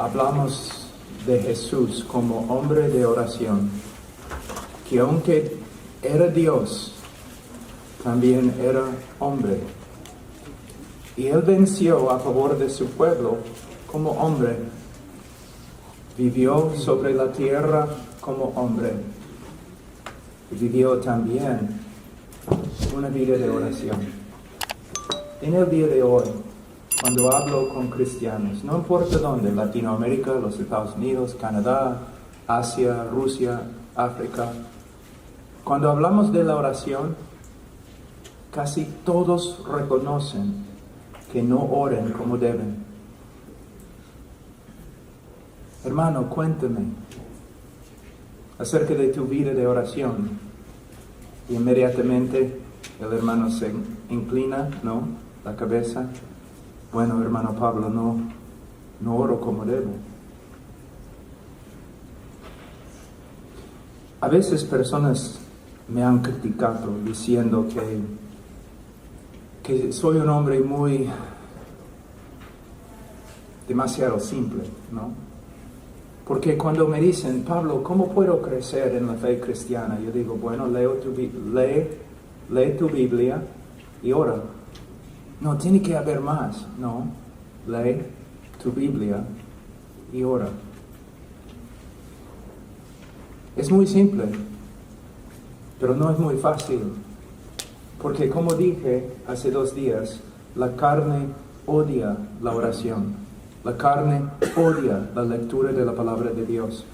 hablamos de Jesús como hombre de oración, que aunque era Dios, también era hombre. Y Él venció a favor de su pueblo como hombre. Vivió sobre la tierra como hombre. Y vivió también una vida de oración. En el día de hoy, cuando hablo con cristianos, no importa dónde, Latinoamérica, los Estados Unidos, Canadá, Asia, Rusia, África, cuando hablamos de la oración, casi todos reconocen que no oren como deben. Hermano, cuéntame acerca de tu vida de oración. Y inmediatamente el hermano se inclina, ¿no? La cabeza. Bueno, hermano Pablo, no oro como debo. A veces personas me han criticado diciendo que soy un hombre demasiado simple, ¿no? Porque cuando me dicen, Pablo, ¿cómo puedo crecer en la fe cristiana? Yo digo, bueno, lee tu Biblia y ora. No, tiene que haber más, ¿no? Lee tu Biblia y ora. Es muy simple, pero no es muy fácil. Porque como dije hace 2 días, la carne odia la oración. La carne odia la lectura de la palabra de Dios.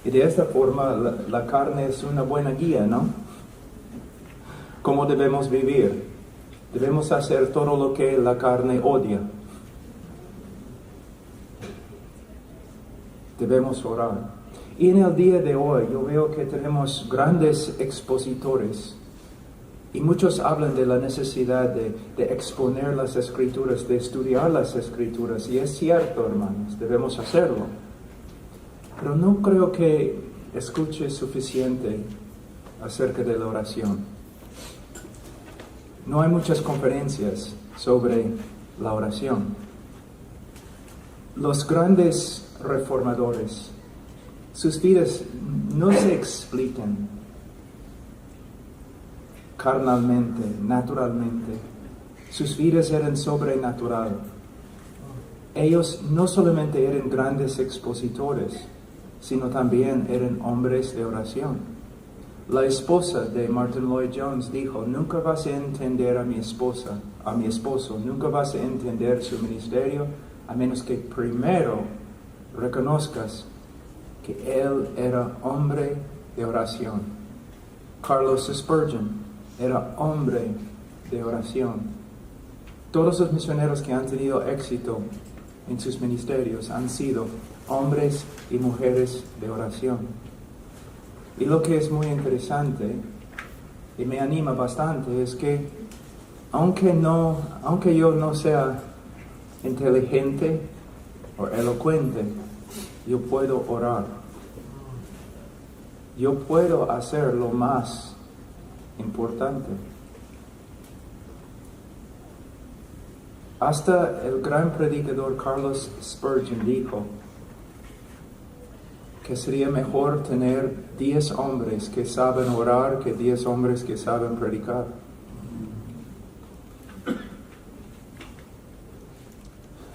Y de esta forma la carne es una buena guía, ¿no? ¿Cómo debemos vivir? Debemos hacer todo lo que la carne odia. Debemos orar. Y en el día de hoy yo veo que tenemos grandes expositores. Y muchos hablan de la necesidad de exponer las Escrituras, de estudiar las Escrituras. Y es cierto, hermanos, debemos hacerlo. Pero no creo que escuche suficiente acerca de la oración. No hay muchas conferencias sobre la oración. Los grandes reformadores, sus vidas no se explican carnalmente, naturalmente. Sus vidas eran sobrenatural. Ellos no solamente eran grandes expositores, sino también eran hombres de oración. La esposa de Martin Lloyd Jones dijo, nunca vas a entender a mi esposo, nunca vas a entender su ministerio, a menos que primero reconozcas que él era hombre de oración. Carlos Spurgeon era hombre de oración. Todos los misioneros que han tenido éxito en sus ministerios han sido hombres y mujeres de oración. Y lo que es muy interesante y me anima bastante es que aunque yo no sea inteligente o elocuente, yo puedo orar. Yo puedo hacer lo más importante. Hasta el gran predicador Carlos Spurgeon dijo que sería mejor tener 10 hombres que saben orar que 10 hombres que saben predicar.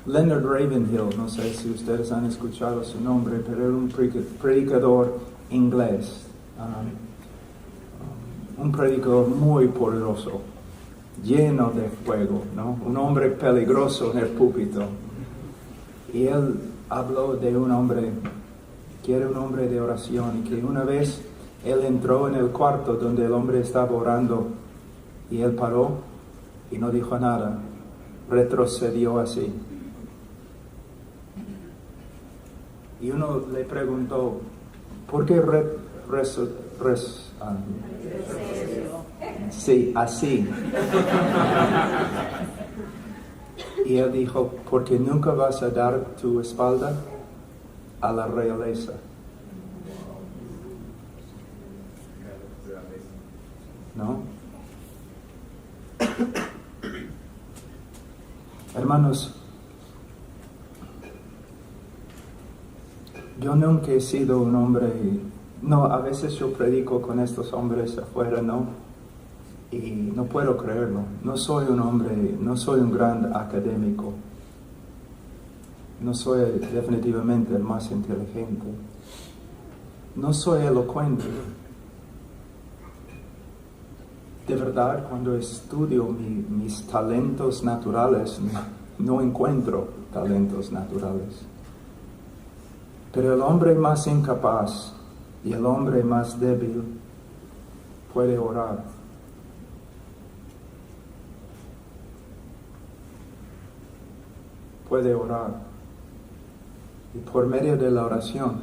Leonard Ravenhill, no sé si ustedes han escuchado su nombre, pero era un predicador inglés. Un predicador muy poderoso, lleno de fuego, ¿no? Un hombre peligroso en el púlpito. Y él habló de un hombre que era un hombre de oración y que una vez él entró en el cuarto donde el hombre estaba orando y él paró y no dijo nada, retrocedió así. Y uno le preguntó, ¿por qué sí, así? Y él dijo, porque nunca vas a dar tu espalda a la realeza. ¿No? Hermanos, Yo nunca he sido un hombre, no, a veces yo predico con estos hombres afuera, ¿no? Y no puedo creerlo. No soy un hombre, no soy un gran académico. No soy definitivamente el más inteligente. No soy elocuente. De verdad, cuando estudio mis talentos naturales, no encuentro talentos naturales. Pero el hombre más incapaz y el hombre más débil puede orar. Puede orar. Y por medio de la oración,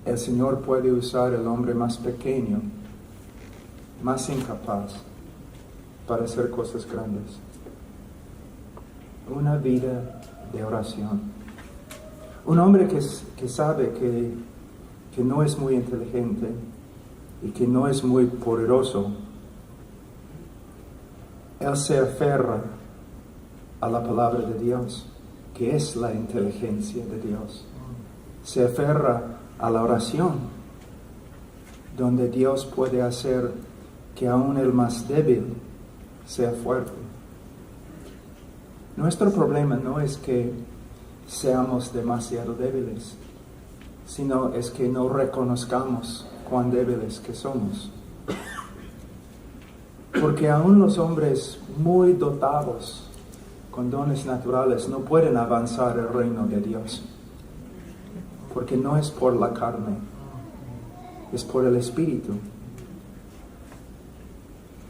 el Señor puede usar el hombre más pequeño, más incapaz, para hacer cosas grandes. Una vida de oración. Un hombre que sabe que no es muy inteligente y que no es muy poderoso, él se aferra a la palabra de Dios, que es la inteligencia de Dios. Se aferra a la oración, donde Dios puede hacer que aún el más débil sea fuerte. Nuestro problema no es que seamos demasiado débiles, sino es que no reconozcamos cuán débiles que somos. Porque aún los hombres muy dotados con dones naturales no pueden avanzar el reino de Dios, porque no es por la carne, es por el Espíritu.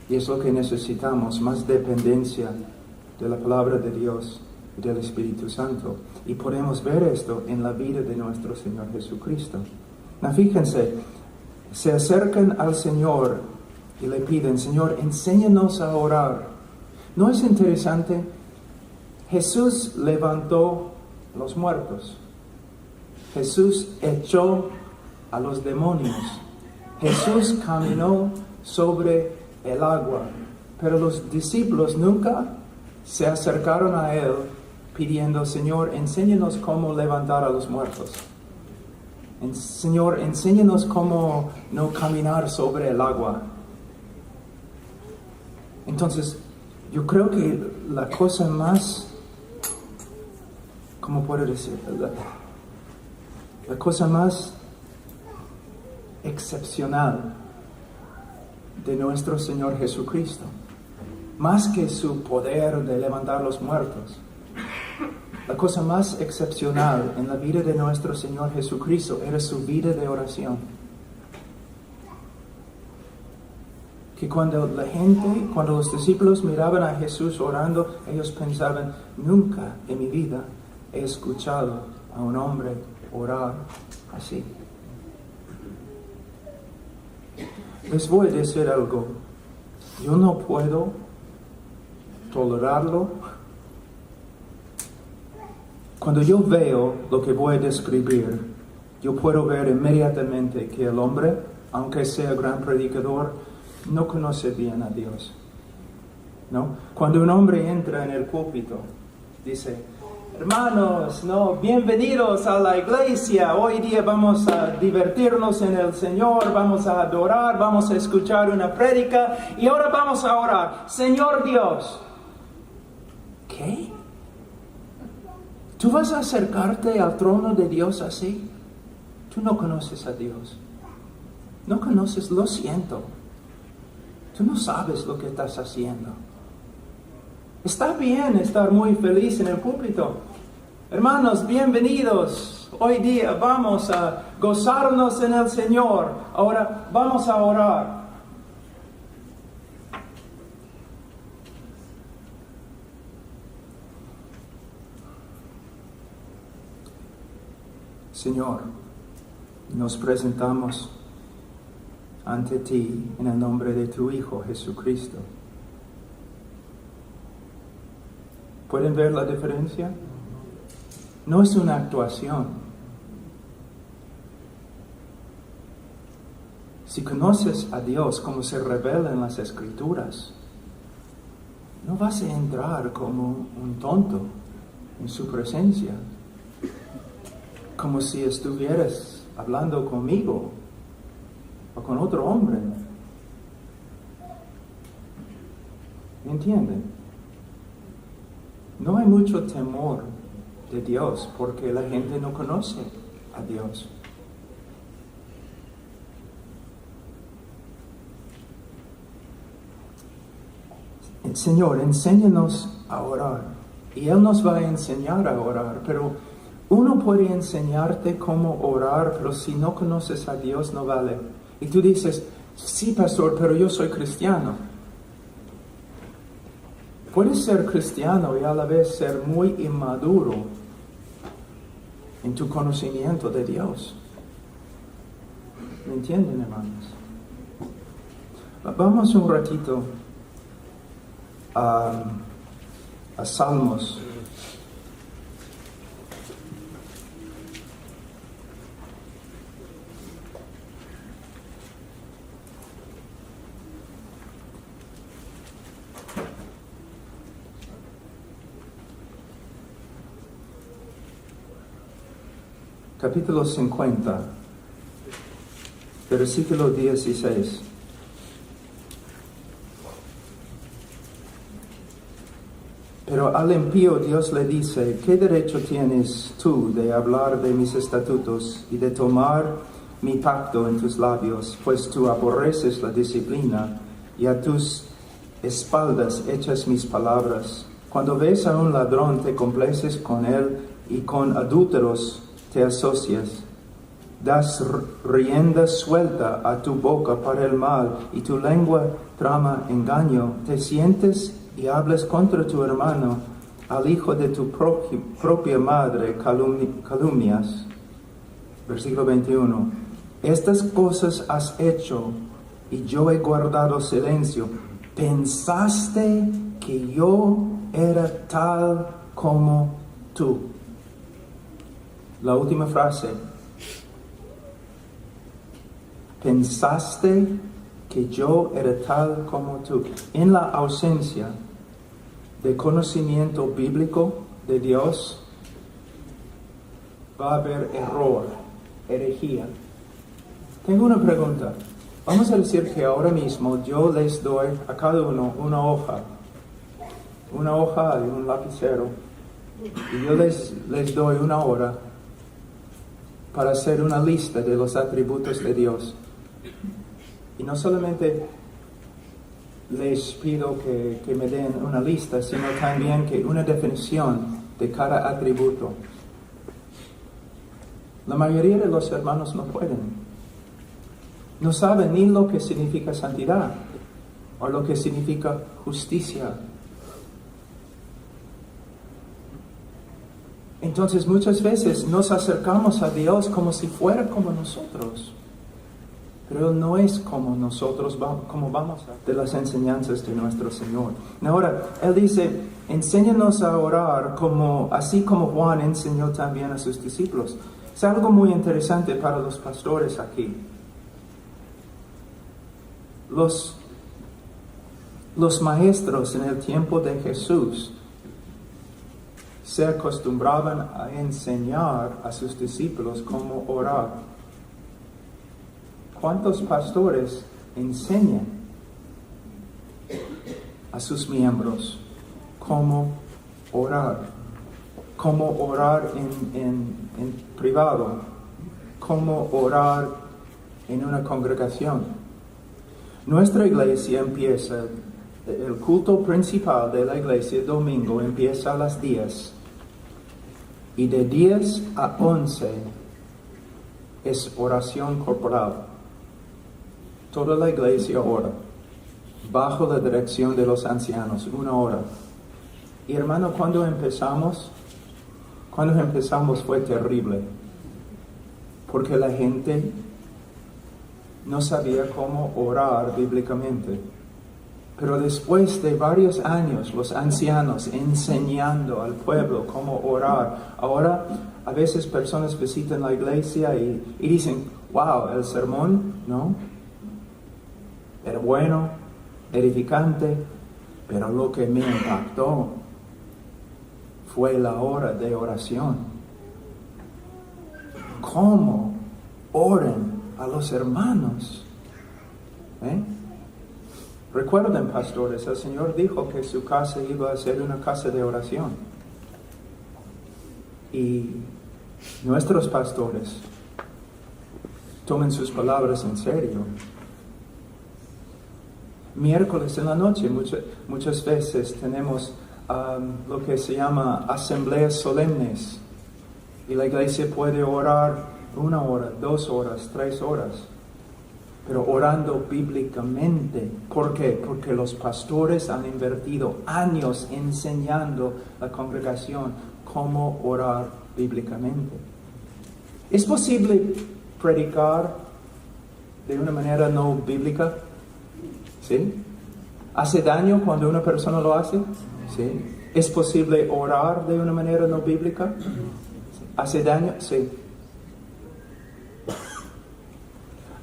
Y es lo que necesitamos, más dependencia de la palabra de Dios y del Espíritu Santo. Y podemos ver esto en la vida de nuestro Señor Jesucristo. Now, fíjense, se acercan al Señor y le piden, Señor, enséñanos a orar. ¿No es interesante? Jesús levantó los muertos. Jesús echó a los demonios. Jesús caminó sobre el agua. Pero los discípulos nunca se acercaron a Él pidiendo, Señor, enséñanos cómo levantar a los muertos. Señor, enséñanos cómo no caminar sobre el agua. Entonces, yo creo que la cosa más, ¿cómo puedo decir? La cosa más excepcional de nuestro Señor Jesucristo, más que su poder de levantar los muertos, la cosa más excepcional en la vida de nuestro Señor Jesucristo era su vida de oración. Que cuando los discípulos miraban a Jesús orando, ellos pensaban, nunca en mi vida he escuchado a un hombre orar así. Les voy a decir algo, yo no puedo tolerarlo. Cuando yo veo lo que voy a describir, yo puedo ver inmediatamente que el hombre, aunque sea gran predicador, no conoce bien a Dios, ¿no? Cuando un hombre entra en el púlpito, dice, hermanos, bienvenidos a la iglesia, hoy día vamos a divertirnos en el Señor, vamos a adorar, vamos a escuchar una prédica y ahora vamos a orar, Señor Dios. ¿Qué? ¿Tú vas a acercarte al trono de Dios así? Tú no conoces a Dios. No conoces, lo siento. Tú no sabes lo que estás haciendo. Está bien estar muy feliz en el púlpito. Hermanos, bienvenidos. Hoy día vamos a gozarnos en el Señor. Ahora vamos a orar. Señor, nos presentamos ante ti en el nombre de tu Hijo Jesucristo. ¿Pueden ver la diferencia? No es una actuación. Si conoces a Dios como se revela en las Escrituras, no vas a entrar como un tonto en su presencia. como si estuvieras hablando conmigo o con otro hombre. ¿Me entienden? No hay mucho temor de Dios porque la gente no conoce a Dios. Señor, enséñanos a orar. Y Él nos va a enseñar a orar, pero uno puede enseñarte cómo orar, pero si no conoces a Dios no vale. Y tú dices, sí, pastor, pero yo soy cristiano. Puedes ser cristiano y a la vez ser muy inmaduro en tu conocimiento de Dios. ¿Me entienden, hermanos? Vamos un ratito a Salmos. Capítulo 50, versículo 16. Pero al impío Dios le dice, ¿qué derecho tienes tú de hablar de mis estatutos y de tomar mi pacto en tus labios? Pues tú aborreces la disciplina y a tus espaldas echas mis palabras. Cuando ves a un ladrón te complaces con él y con adúlteros te asocias. Das rienda suelta a tu boca para el mal y tu lengua trama engaño. Te sientes y hablas contra tu hermano, al hijo de tu propia madre calumnias. Versículo 21. Estas cosas has hecho y yo he guardado silencio. ¿Pensaste que yo era tal como tú? La última frase. ¿Pensaste que yo era tal como tú? En la ausencia de conocimiento bíblico de Dios, va a haber error, herejía. Tengo una pregunta. Vamos a decir que ahora mismo yo les doy a cada uno una hoja y un lapicero, y yo les doy una hora para hacer una lista de los atributos de Dios. Y no solamente les pido que me den una lista, sino también que una definición de cada atributo. La mayoría de los hermanos no pueden. No saben ni lo que significa santidad o lo que significa justicia. Entonces muchas veces nos acercamos a Dios como si fuera como nosotros. Pero Él no es como nosotros, como vamos de las enseñanzas de nuestro Señor. Ahora, Él dice, enséñanos a orar así como Juan enseñó también a sus discípulos. Es algo muy interesante para los pastores aquí. Los maestros en el tiempo de Jesús se acostumbraban a enseñar a sus discípulos cómo orar. ¿Cuántos pastores enseñan a sus miembros cómo orar? Cómo orar en privado, cómo orar en una congregación. Nuestra iglesia empieza, el culto principal de la iglesia el domingo empieza a las 10. Y de 10 a 11 es oración corporal. Toda la iglesia ora, bajo la dirección de los ancianos, 1 hora. Y hermano, cuando empezamos fue terrible, porque la gente no sabía cómo orar bíblicamente. Pero después de varios años, los ancianos enseñando al pueblo cómo orar, ahora a veces personas visitan la iglesia y dicen, wow, el sermón, ¿no? Era bueno, edificante, pero lo que me impactó fue la hora de oración. cómo oren a los hermanos. Recuerden, pastores, el Señor dijo que su casa iba a ser una casa de oración. Y nuestros pastores tomen sus palabras en serio. Miércoles en la noche, muchas veces tenemos lo que se llama asambleas solemnes. Y la iglesia puede orar 1 hora, 2 horas, 3 horas. Pero orando bíblicamente. ¿Por qué? Porque los pastores han invertido años enseñando a la congregación cómo orar bíblicamente. ¿Es posible predicar de una manera no bíblica? ¿Sí? ¿Hace daño cuando una persona lo hace? ¿Sí? ¿Es posible orar de una manera no bíblica? ¿Hace daño? Sí.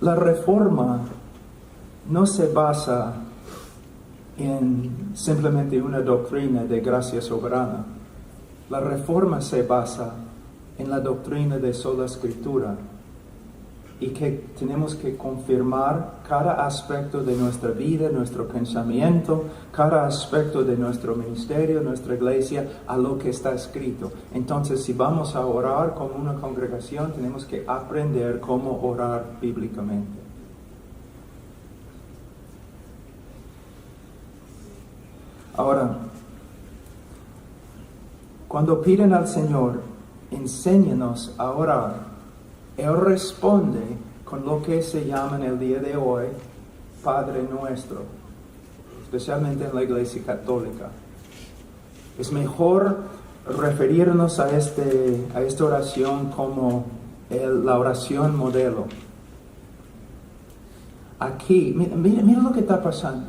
La reforma no se basa en simplemente una doctrina de gracia soberana. La reforma se basa en la doctrina de sola escritura y que tenemos que confirmar cada aspecto de nuestra vida, nuestro pensamiento, cada aspecto de nuestro ministerio, nuestra iglesia, a lo que está escrito. Entonces, si vamos a orar como una congregación, tenemos que aprender cómo orar bíblicamente. Ahora, cuando piden al Señor, enséñanos a orar, Él responde con lo que se llama en el día de hoy Padre Nuestro, especialmente en la Iglesia Católica. Es mejor referirnos a esta oración como la oración modelo. Aquí, mira lo que está pasando.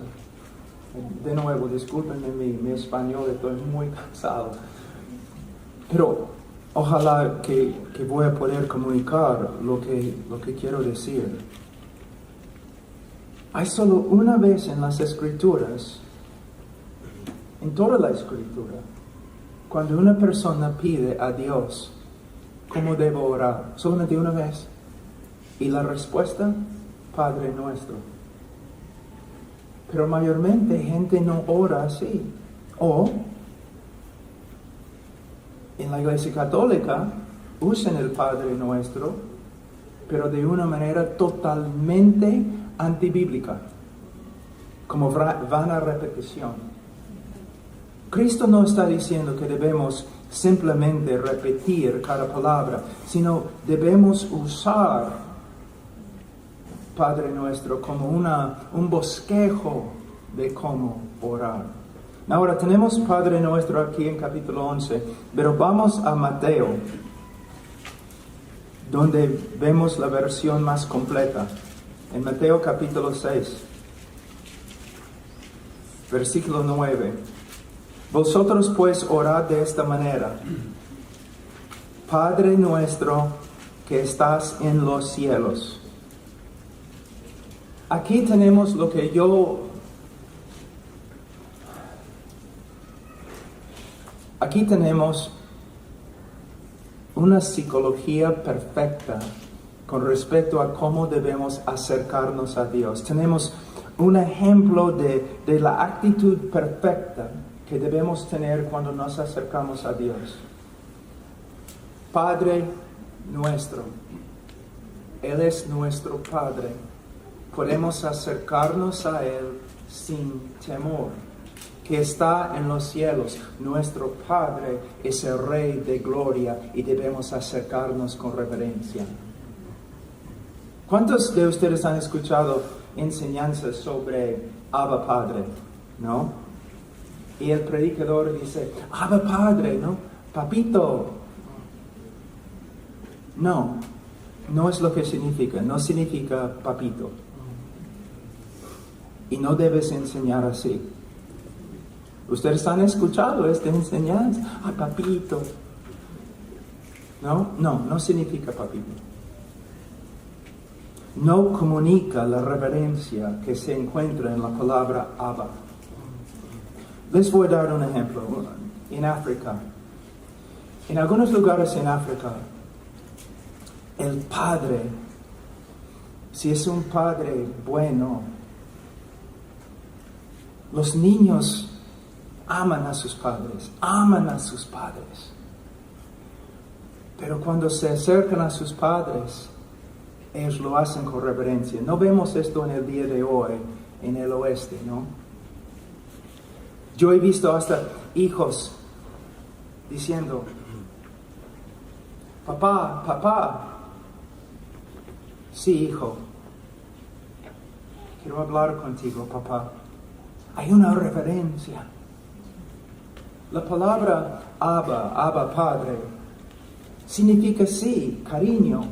De nuevo, discúlpenme mi español, estoy muy cansado. Pero ojalá que voy a poder comunicar lo que quiero decir. Hay solo una vez en las Escrituras, en toda la Escritura, cuando una persona pide a Dios cómo debo orar, solamente una vez. Y la respuesta, Padre Nuestro. Pero mayormente gente no ora así. O en la Iglesia Católica usan el Padre Nuestro, pero de una manera totalmente antibíblica, como vana repetición. Cristo no está diciendo que debemos simplemente repetir cada palabra, sino debemos usar Padre Nuestro como un bosquejo de cómo orar. Ahora tenemos Padre Nuestro aquí en capítulo 11, pero vamos a Mateo, donde vemos la versión más completa. En Mateo capítulo 6, versículo 9. Vosotros pues orad de esta manera: Padre nuestro que estás en los cielos. Aquí tenemos lo que Aquí tenemos una psicología perfecta con respecto a cómo debemos acercarnos a Dios. Tenemos un ejemplo de la actitud perfecta que debemos tener cuando nos acercamos a Dios. Padre nuestro, Él es nuestro Padre. Podemos acercarnos a Él sin temor, que está en los cielos. Nuestro Padre es el Rey de gloria y debemos acercarnos con reverencia. ¿Cuántos de ustedes han escuchado enseñanzas sobre Abba Padre? ¿No? Y el predicador dice, Abba Padre, ¿no? Papito. No es lo que significa. No significa papito. Y no debes enseñar así. Ustedes han escuchado esta enseñanza. Papito. No significa papito. No comunica la reverencia que se encuentra en la palabra Abba. Les voy a dar un ejemplo. En África, en algunos lugares en África, El padre, si es un padre bueno, los niños aman a sus padres, pero cuando se acercan a sus padres, ellos lo hacen con reverencia. No vemos esto en el día de hoy, en el oeste, ¿no? Yo he visto hasta hijos diciendo, papá, sí, hijo, quiero hablar contigo, papá. Hay una reverencia. La palabra Abba, Padre, significa sí, cariño,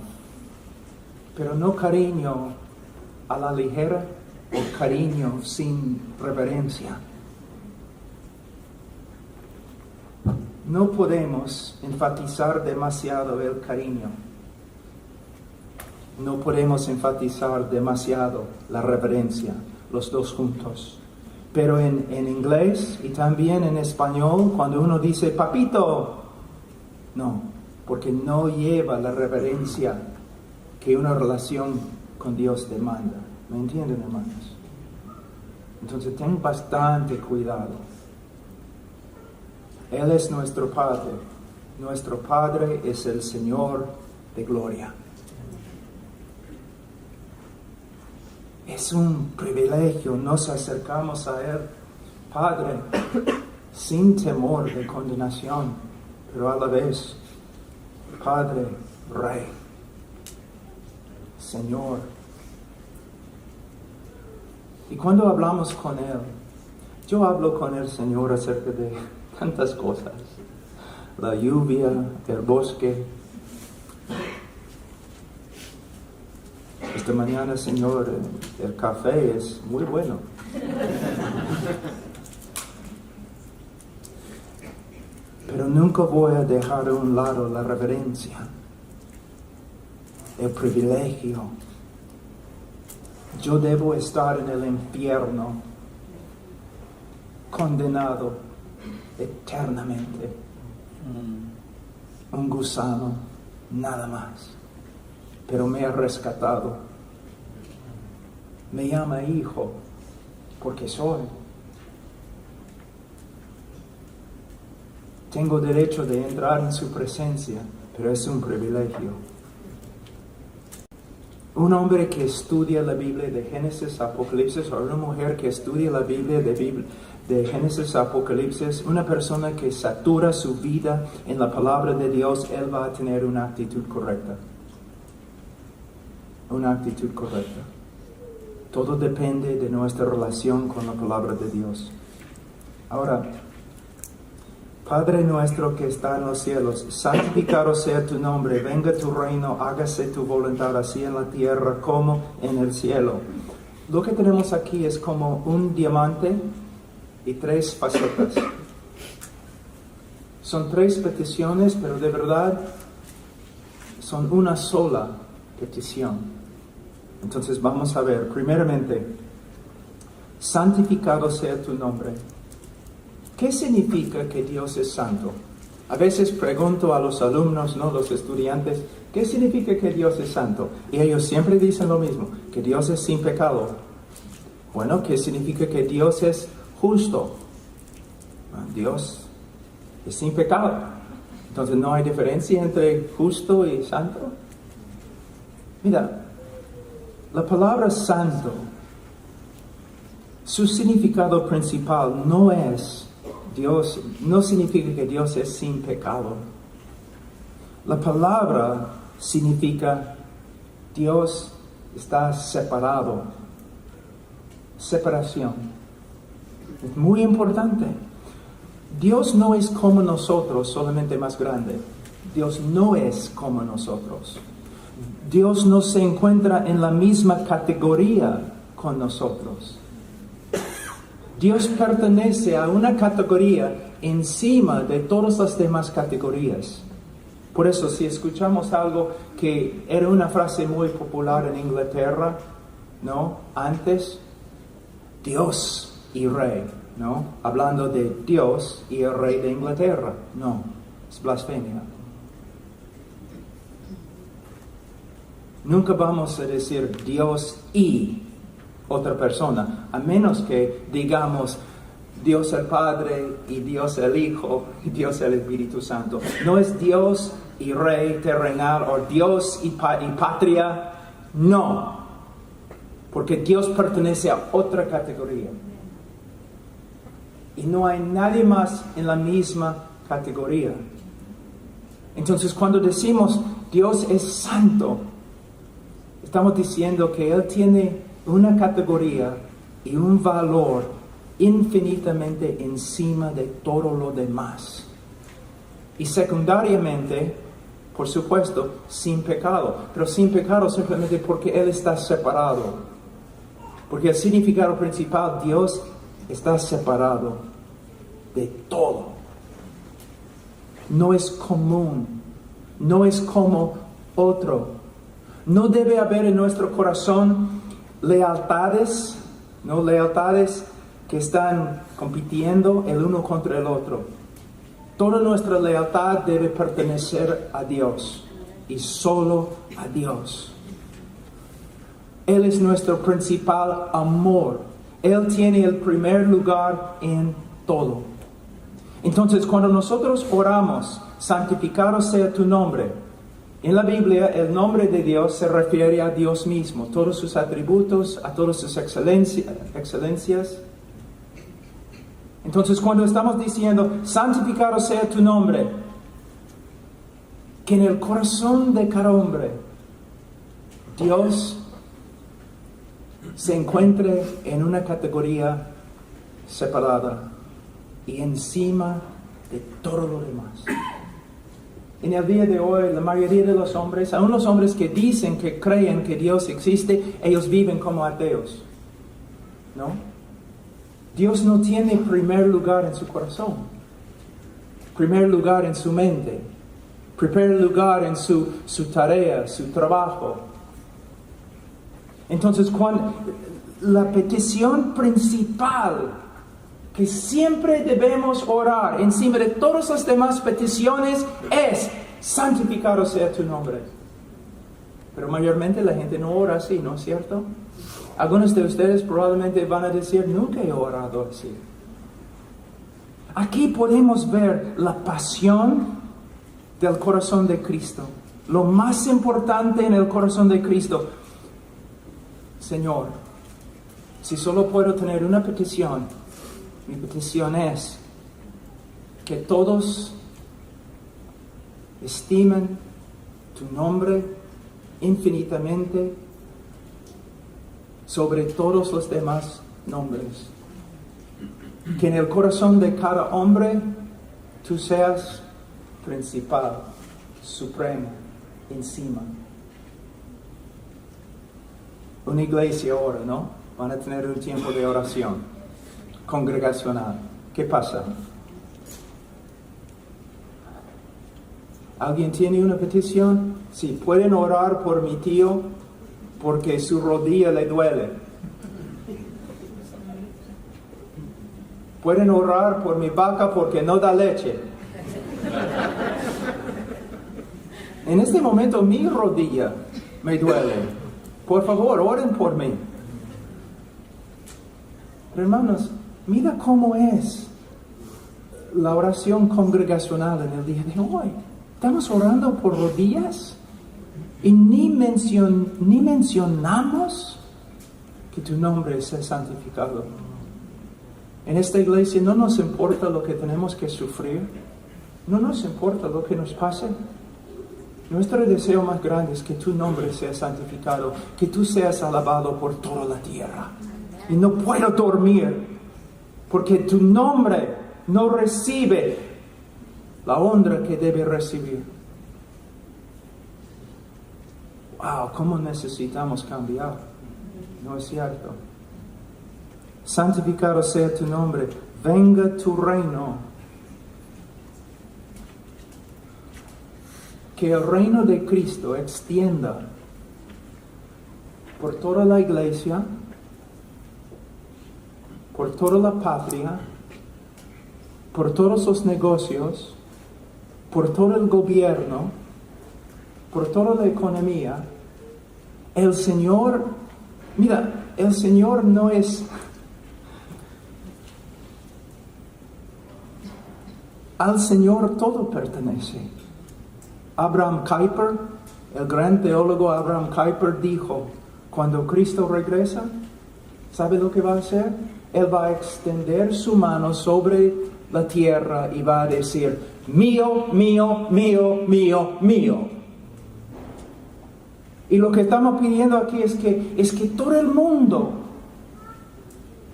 pero no cariño a la ligera o cariño sin reverencia. No podemos enfatizar demasiado el cariño. No podemos enfatizar demasiado la reverencia, los dos juntos. Pero en inglés y también en español, cuando uno dice papito, no, porque no lleva la reverencia que una relación con Dios demanda. ¿Me entienden, hermanos? Entonces ten bastante cuidado. Él es nuestro Padre. Nuestro Padre es el Señor de gloria. Es un privilegio, nos acercamos a Él, Padre, sin temor de condenación, pero a la vez, Padre, Rey, Señor. Y cuando hablamos con Él, yo hablo con el Señor acerca de tantas cosas. La lluvia, el bosque. Esta mañana, Señor, el café es muy bueno. Pero nunca voy a dejar a un lado la reverencia, el privilegio. Yo debo estar en el infierno, condenado eternamente. Un gusano, nada más. Pero me ha rescatado. Me llama hijo, porque soy. Tengo derecho de entrar en su presencia, pero es un privilegio. Un hombre que estudia la Biblia de Génesis a Apocalipsis, o una mujer que estudia la Biblia de Génesis a Apocalipsis, una persona que satura su vida en la palabra de Dios, él va a tener una actitud correcta. Una actitud correcta. Todo depende de nuestra relación con la palabra de Dios. Ahora, Padre nuestro que está en los cielos, santificado sea tu nombre, venga tu reino, hágase tu voluntad, así en la tierra como en el cielo. Lo que tenemos aquí es como un diamante y 3 facetas. Son 3 peticiones, pero de verdad son una sola petición. Entonces vamos a ver, primeramente, santificado sea tu nombre. ¿Qué significa que Dios es santo? A veces pregunto a los alumnos, ¿no? Los estudiantes, ¿qué significa que Dios es santo? Y ellos siempre dicen lo mismo, que Dios es sin pecado. Bueno, ¿qué significa que Dios es justo? Dios es sin pecado. Entonces, ¿no hay diferencia entre justo y santo? Mira, la palabra santo, su significado principal no es Dios, no significa que Dios es sin pecado. La palabra significa Dios está separado. Separación. Es muy importante. Dios no es como nosotros, solamente más grande. Dios no es como nosotros. Dios no se encuentra en la misma categoría con nosotros. Dios pertenece a una categoría encima de todas las demás categorías. Por eso, si escuchamos algo que era una frase muy popular en Inglaterra, ¿no? Antes, Dios y Rey, ¿no? Hablando de Dios y el Rey de Inglaterra. No, es blasfemia. Nunca vamos a decir Dios y otra persona, a menos que digamos Dios el Padre y Dios el Hijo y Dios el Espíritu Santo. No es Dios y Rey terrenal o Dios y patria. No, porque Dios pertenece a otra categoría. Y no hay nadie más en la misma categoría. Entonces, cuando decimos Dios es santo, estamos diciendo que Él tiene una categoría y un valor infinitamente encima de todo lo demás. Y secundariamente, por supuesto, sin pecado. Pero sin pecado simplemente porque Él está separado. Porque el significado principal, Dios está separado de todo. No es común. No es como otro. No debe haber en nuestro corazón lealtades, no lealtades que están compitiendo el uno contra el otro. Toda nuestra lealtad debe pertenecer a Dios y solo a Dios. Él es nuestro principal amor. Él tiene el primer lugar en todo. Entonces, cuando nosotros oramos, santificado sea tu nombre, en la Biblia el nombre de Dios se refiere a Dios mismo, todos sus atributos, a todas sus excelencias. Entonces, cuando estamos diciendo, santificado sea tu nombre, que en el corazón de cada hombre, Dios se encuentre en una categoría separada y encima de todo lo demás. En el día de hoy, la mayoría de los hombres, aun los hombres que dicen que creen que Dios existe, ellos viven como ateos, ¿no? Dios no tiene primer lugar en su corazón, primer lugar en su mente, primer lugar en su tarea, su trabajo. Entonces, cuando la petición principal que siempre debemos orar encima de todas las demás peticiones es: santificado sea tu nombre. Pero mayormente la gente no ora así, ¿no es cierto? Algunos de ustedes probablemente van a decir: nunca he orado así. Aquí podemos ver la pasión del corazón de Cristo. Lo más importante en el corazón de Cristo: Señor, si solo puedo tener una petición, mi petición es que todos estimen tu nombre infinitamente sobre todos los demás nombres. Que en el corazón de cada hombre tú seas principal, supremo, encima. Una iglesia ahora, ¿no? Van a tener un tiempo de oración congregacional. ¿Qué pasa? ¿Alguien tiene una petición? Sí, pueden orar por mi tío porque su rodilla le duele. Pueden orar por mi vaca porque no da leche. En este momento mi rodilla me duele. Por favor, oren por mí. Pero hermanos, mira cómo es la oración congregacional en el día de hoy. Estamos orando por rodillas y ni mencionamos que tu nombre sea santificado. En esta iglesia no nos importa lo que tenemos que sufrir, no nos importa lo que nos pase. Nuestro deseo más grande es que tu nombre sea santificado, que tú seas alabado por toda la tierra. Y no puedo dormir porque tu nombre no recibe la honra que debe recibir. Wow, cómo necesitamos cambiar. ¿No es cierto? Santificado sea tu nombre, venga tu reino. Que el reino de Cristo extienda por toda la iglesia, por toda la patria, por todos los negocios, por todo el gobierno, por toda la economía El Señor, mira, el Señor no es... Al Señor todo pertenece. Abraham Kuyper, el gran teólogo Abraham Kuyper dijo, cuando Cristo regresa, ¿sabe lo que va a hacer? Él va a extender su mano sobre la tierra y va a decir, mío, mío, mío, mío, mío. Y lo que estamos pidiendo aquí es que todo el mundo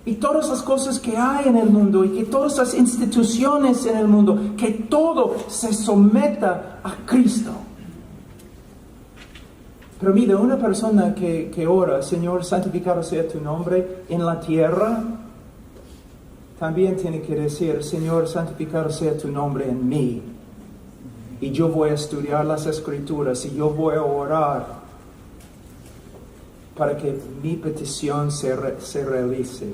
y todas las cosas que hay en el mundo y que todas las instituciones en el mundo, que todo se someta a Cristo. Pero mira, una persona que ora, Señor, santificado sea tu nombre en la tierra, también tiene que decir, Señor, santificado sea tu nombre en mí. Y yo voy a estudiar las Escrituras y yo voy a orar para que mi petición se realice.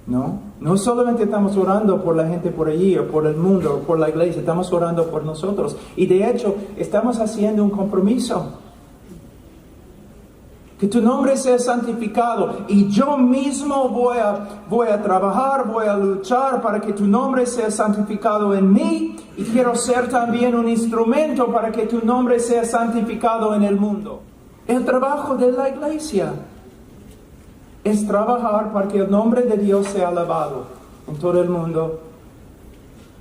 No solamente estamos orando por la gente por allí, o por el mundo, o por la iglesia, estamos orando por nosotros. Y de hecho, estamos haciendo un compromiso. Que tu nombre sea santificado. Y yo mismo voy a trabajar, voy a luchar para que tu nombre sea santificado en mí. Y quiero ser también un instrumento para que tu nombre sea santificado en el mundo. El trabajo de la iglesia es trabajar para que el nombre de Dios sea alabado en todo el mundo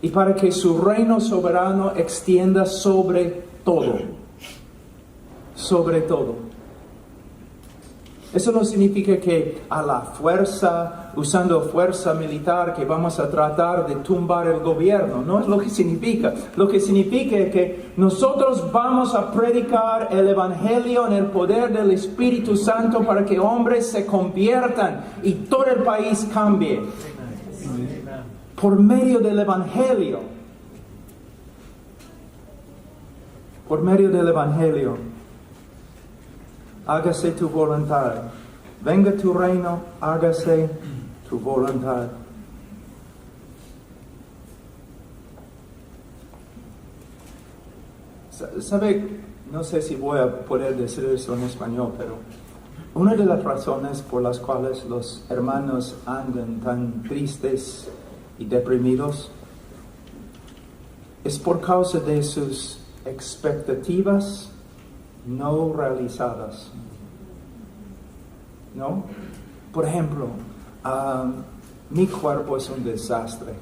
y para que su reino soberano extienda sobre todo. Sobre todo. Eso no significa que a la fuerza, usando fuerza militar, que vamos a tratar de tumbar el gobierno. No es lo que significa. Lo que significa es que nosotros vamos a predicar el Evangelio en el poder del Espíritu Santo para que hombres se conviertan y todo el país cambie. Por medio del Evangelio. Por medio del Evangelio. Hágase tu voluntad. Venga tu reino, hágase tu voluntad. ¿Sabe? No sé si voy a poder decir eso en español, pero una de las razones por las cuales los hermanos andan tan tristes y deprimidos es por causa de sus expectativas no realizadas. ¿No? Por ejemplo, mi cuerpo es un desastre.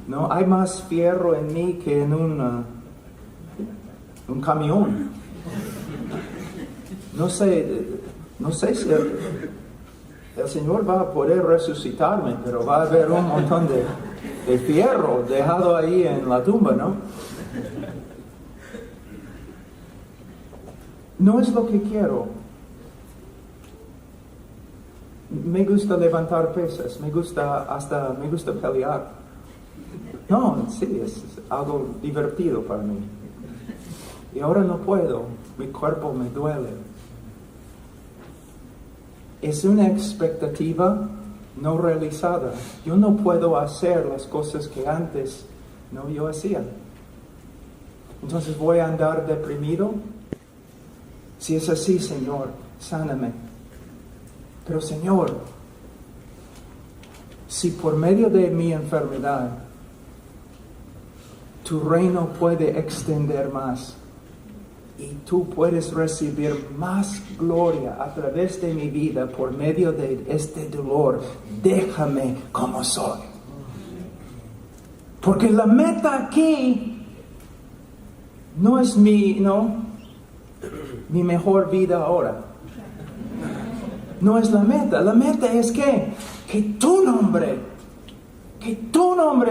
¿No? Hay más fierro en mí que en un camión. No sé si el Señor va a poder resucitarme, pero va a haber un montón de fierro dejado ahí en la tumba, ¿no? No es lo que quiero. Me gusta levantar pesas, me gusta pelear. No, sí, es algo divertido para mí. Y ahora no puedo, mi cuerpo me duele. Es una expectativa no realizada. Yo no puedo hacer las cosas que antes yo hacía. Entonces voy a andar deprimido. Si es así, Señor, sáname. Pero Señor, si por medio de mi enfermedad tu reino puede extender más y tú puedes recibir más gloria a través de mi vida por medio de este dolor, déjame como soy. Porque la meta aquí no es mi mejor vida ahora. No es la meta. La meta es que tu nombre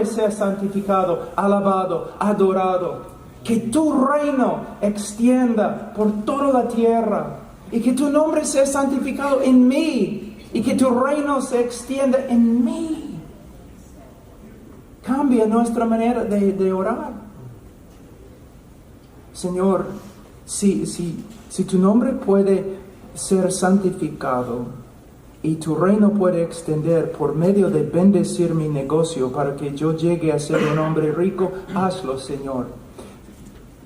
sea santificado, alabado, adorado. Que tu reino extienda por toda la tierra. Y que tu nombre sea santificado en mí. Y que tu reino se extienda en mí. Cambia nuestra manera de orar. Señor, si tu nombre puede ser santificado y tu reino puede extender por medio de bendecir mi negocio para que yo llegue a ser un hombre rico, hazlo, Señor.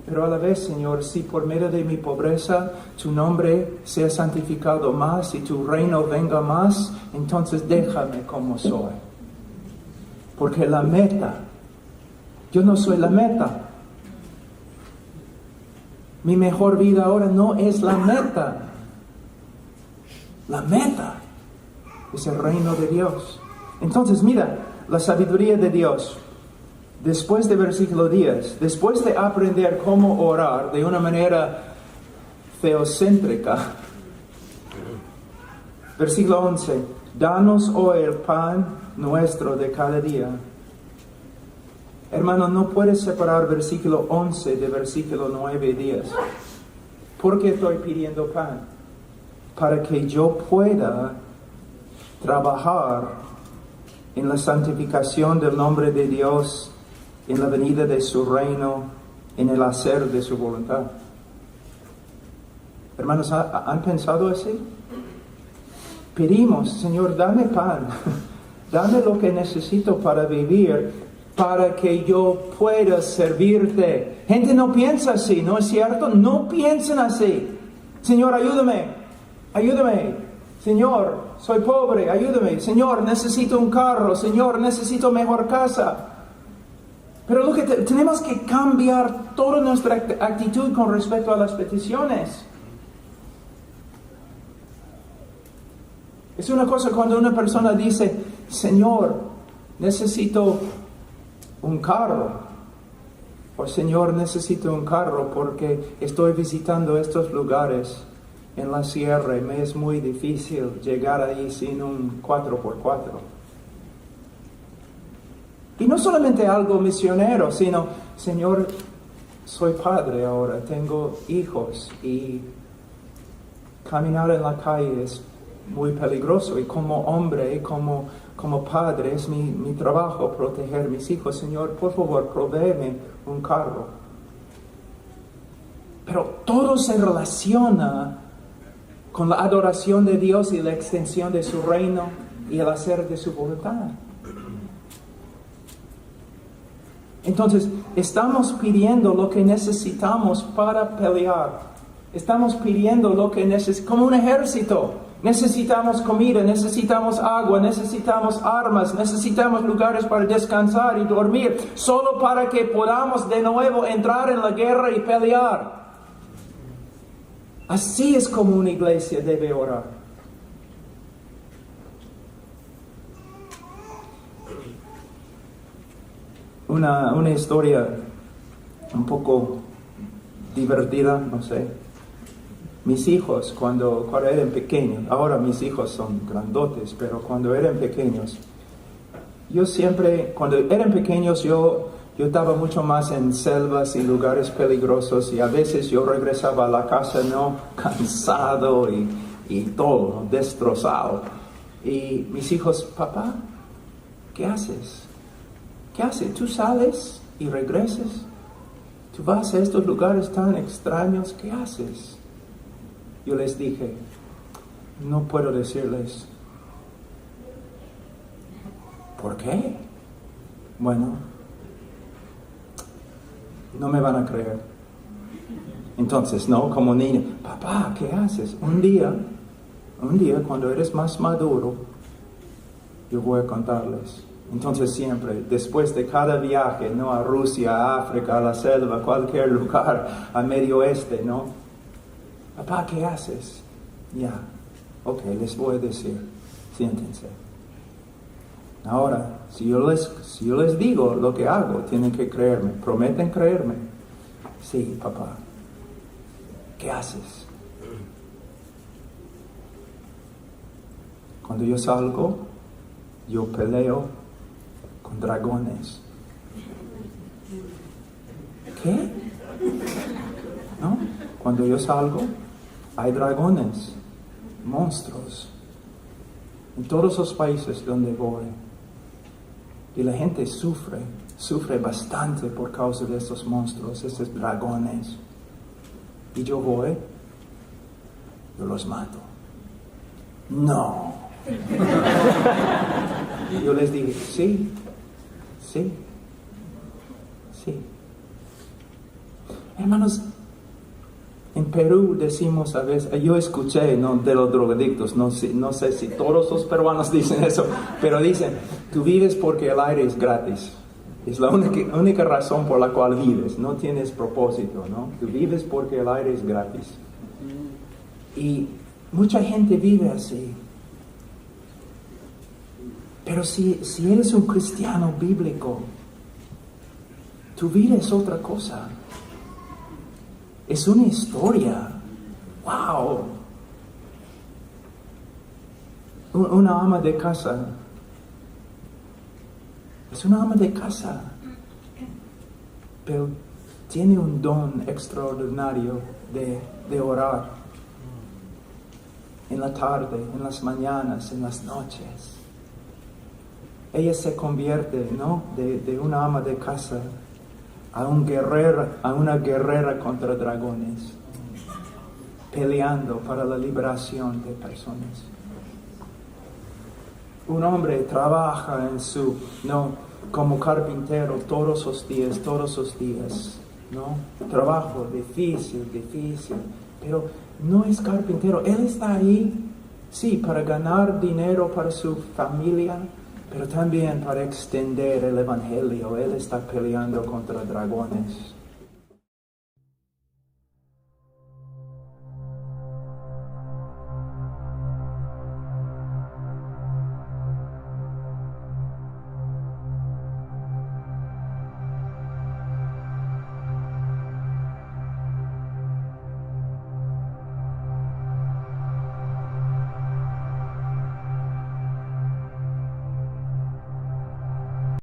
Pero a la vez, Señor, si por medio de mi pobreza tu nombre sea santificado más y tu reino venga más, entonces déjame como soy. Porque la meta, yo no soy la meta. Mi mejor vida ahora no es la meta. La meta es el reino de Dios. Entonces, mira, la sabiduría de Dios. Después de versículo 10, después de aprender cómo orar de una manera teocéntrica, versículo 11, danos hoy el pan nuestro de cada día. Hermano, no puedes separar versículo 11 de versículo 9 y 10. ¿Por qué estoy pidiendo pan? Para que yo pueda trabajar en la santificación del nombre de Dios, en la venida de su reino, en el hacer de su voluntad. Hermanos, ¿han pensado así? Pedimos, Señor, dame pan, dame lo que necesito para vivir, para que yo pueda servirte. Gente no piensa así, ¿no es cierto? No piensan así. Señor, ayúdame, ayúdame. Señor, soy pobre, ayúdame. Señor, necesito un carro. Señor, necesito mejor casa. Pero lo que tenemos que cambiar toda nuestra actitud con respecto a las peticiones. Es una cosa cuando una persona dice, Señor, necesito un carro. O Señor, necesito un carro porque estoy visitando estos lugares en la sierra y me es muy difícil llegar ahí sin un 4x4. Y no solamente algo misionero, sino, Señor, soy padre ahora, tengo hijos y caminar en la calle es muy peligroso y como hombre, como padre, es mi trabajo proteger a mis hijos. Señor, por favor, provéeme un carro. Pero todo se relaciona con la adoración de Dios y la extensión de su reino y el hacer de su voluntad. Entonces, estamos pidiendo lo que necesitamos para pelear. Estamos pidiendo lo que necesitamos, como un ejército. Necesitamos comida, necesitamos agua, necesitamos armas, necesitamos lugares para descansar y dormir, solo para que podamos de nuevo entrar en la guerra y pelear. Así es como una iglesia debe orar. Una historia un poco divertida, no sé. Mis hijos, cuando eran pequeños, ahora mis hijos son grandotes, pero cuando eran pequeños, cuando eran pequeños, yo estaba mucho más en selvas y lugares peligrosos y a veces yo regresaba a la casa, ¿no? Cansado y todo, ¿no? Destrozado. Y mis hijos, papá, ¿qué haces? ¿Qué haces? ¿Tú sales y regresas? ¿Tú vas a estos lugares tan extraños? ¿Qué haces? Yo les dije, no puedo decirles. ¿Por qué? Bueno, no me van a creer. Entonces, no, como niño, papá, ¿qué haces? Un día, cuando eres más maduro, yo voy a contarles. Entonces siempre, después de cada viaje, ¿no? A Rusia, a África, a la selva, cualquier lugar, a Medio Oeste, ¿no? Papá, ¿qué haces? Ya, ok, les voy a decir, siéntense. Ahora, si yo les digo lo que hago, tienen que creerme, prometen creerme. Sí, papá, ¿qué haces? Cuando yo salgo, yo peleo con dragones. ¿Qué? ¿No? Cuando yo salgo, hay dragones, monstruos, en todos los países donde voy. Y la gente sufre bastante por causa de estos monstruos, estos dragones. Y yo voy, yo los mato. No. Yo les dije, sí. Hermanos, en Perú decimos a veces, yo escuché, ¿no?, de los drogadictos, no sé si todos los peruanos dicen eso, pero dicen, tú vives porque el aire es gratis. Es la única razón por la cual vives, no tienes propósito, ¿no? Tú vives porque el aire es gratis. Y mucha gente vive así. Pero si eres un cristiano bíblico, tu vida es otra cosa. Es una historia. ¡Wow! Una ama de casa. Es una ama de casa. Pero tiene un don extraordinario de orar. En la tarde, en las mañanas, en las noches. Ella se convierte, ¿no?, de una ama de casa a una guerrera contra dragones, peleando para la liberación de personas. Un hombre trabaja como carpintero todos los días, ¿no? Trabajo difícil, pero no es carpintero. Él está ahí, sí, para ganar dinero para su familia, pero también para extender el evangelio. Él está peleando contra dragones.